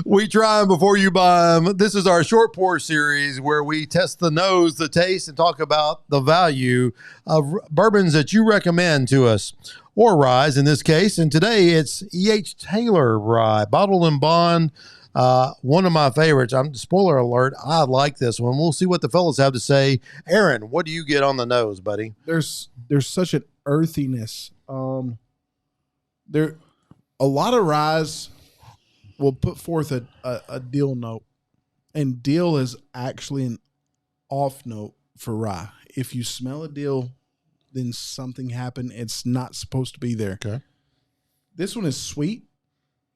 We try them before you buy them. This is our short pour series where we test the nose, the taste, and talk about the value of bourbons that you recommend to us, or ryes in this case. And today it's E.H. Taylor Rye, bottled and bond. One of my favorites. Spoiler alert, I like this one. We'll see what the fellas have to say. Aaron, what do you get on the nose, buddy? There's such an earthiness. There, a lot of ryes will put forth a dill note, and dill is actually an off note for rye. If you smell a dill, then something happened. It's not supposed to be there. Okay. This one is sweet.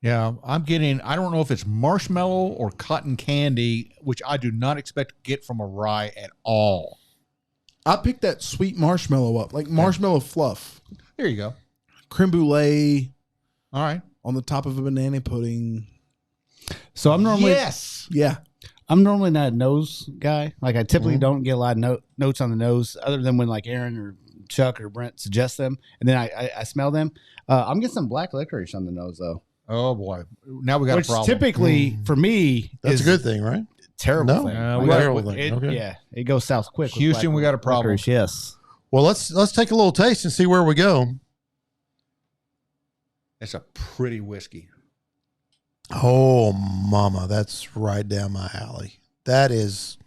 Yeah, I'm getting, I don't know if it's marshmallow or cotton candy, which I do not expect to get from a rye at all. I picked that sweet marshmallow up, like marshmallow fluff. There you go. Creme brulee. All right. On the top of a banana pudding. So I'm normally Yeah. I'm normally not a nose guy. Like I typically don't get a lot of notes on the nose, other than when like Aaron or Chuck or Brent suggest them, and then I smell them. I'm getting some black licorice on the nose though. Oh boy, now we got Which a problem. typically for me That's a good thing, right? terrible No. thing. We got a terrible thing. It, Okay. Yeah, it goes south quick. with Houston, black we got a problem. licorice, yes. Well, let's take a little taste and see where we go. It's a pretty whiskey. Oh, mama, that's right down my alley. That is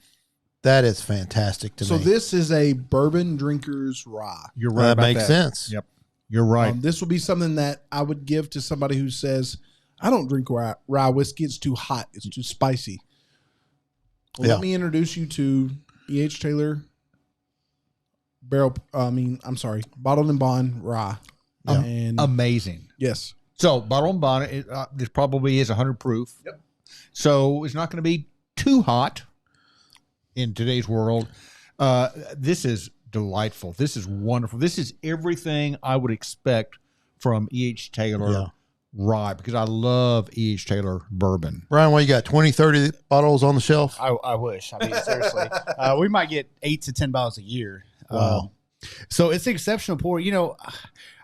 fantastic to me. So this is a bourbon drinker's rye. You're right. That about makes sense. Yep, you're right. This will be something that I would give to somebody who says, I don't drink rye whiskey. It's too hot. It's too spicy. Well, Yeah. Let me introduce you to E.H. Taylor bottled and bond rye. Yeah. And Amazing. yes. So bottle and bond, this probably is 100 proof. Yep. So it's not going to be too hot in today's world. This is delightful. This is wonderful. This is everything I would expect from E.H. Taylor rye, because I love E.H. Taylor bourbon. Brian, what you got? 20, 30 bottles on the shelf? I wish. I mean, seriously, we might get 8 to 10 bottles a year. Wow. So it's an exceptional pour. You know,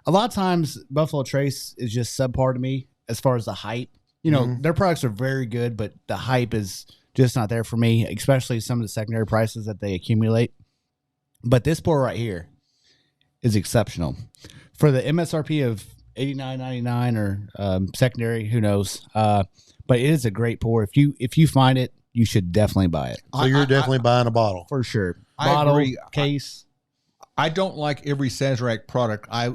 a lot of times Buffalo Trace is just subpar to me as far as the hype. You know, their products are very good, but the hype is just not there for me, especially some of the secondary prices that they accumulate. But this pour right here is exceptional. For the MSRP of $89.99 or secondary, who knows? But it is a great pour. If you find it, you should definitely buy it. So you're definitely buying a bottle. For sure. I Bottle, agree. case. I don't like every Sazerac product. I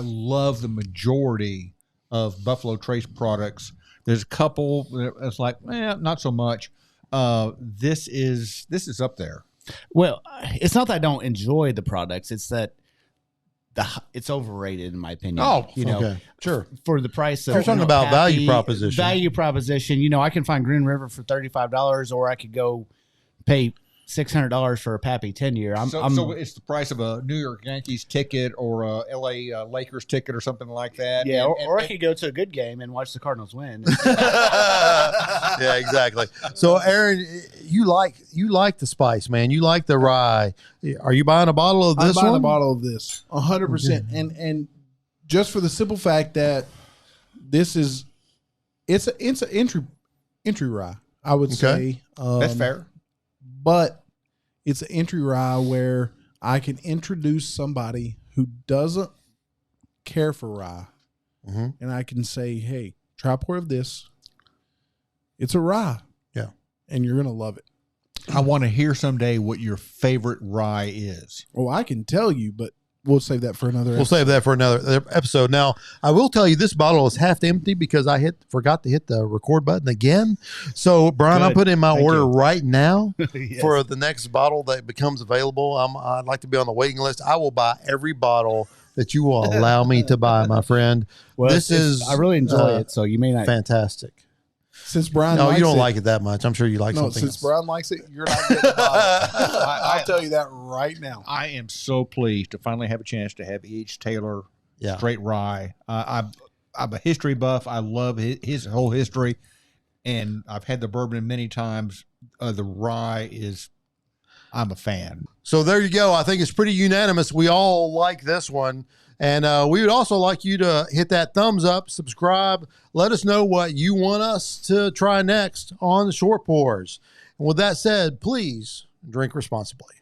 love the majority of Buffalo Trace products. There's a couple that's like, not so much. This is up there. Well, it's not that I don't enjoy the products. It's that it's overrated in my opinion. Oh, you know, okay. Sure. for the price of You're talking about value proposition. Value proposition. You know, I can find Green River for $35, or I could go pay $600 for a Pappy 10-year. So it's the price of a New York Yankees ticket or a LA Lakers ticket or something like that. Yeah, or I could go to a good game and watch the Cardinals win. Yeah, exactly. So, Aaron, you like the spice, man. You like the rye. Are you buying a bottle of this I'm buying one? a bottle of this 100%. And just for the simple fact that this is, it's an entry rye, I would say. That's fair. But it's an entry rye where I can introduce somebody who doesn't care for rye, and I can say, hey, try a pour of this. It's a rye. Yeah. And you're going to love it. I want to hear someday what your favorite rye is. Well, I can tell you, but we'll save that for another We'll episode. save that for another episode. Now, I will tell you this bottle is half empty because I forgot to hit the record button again. So, Brian, I'm Good. putting in my Thank order you. right now Yes. for the next bottle that becomes available. I'd like to be on the waiting list. I will buy every bottle that you will allow me to buy, my friend. Well, this is I really enjoy it, so you may not. fantastic. Since Brian No, likes you don't it, like it that much. I'm sure you like No, something since else. Brian likes it, you're not getting the bottle. I'll tell you that right now. I am so pleased to finally have a chance to have E.H. Taylor Yeah. Straight Rye. I'm a history buff. I love his whole history, and I've had the bourbon many times. The rye I'm a fan. So there you go. I think it's pretty unanimous. We all like this one. And we would also like you to hit that thumbs up, subscribe. Let us know what you want us to try next on the Short Pours. And with that said, please drink responsibly.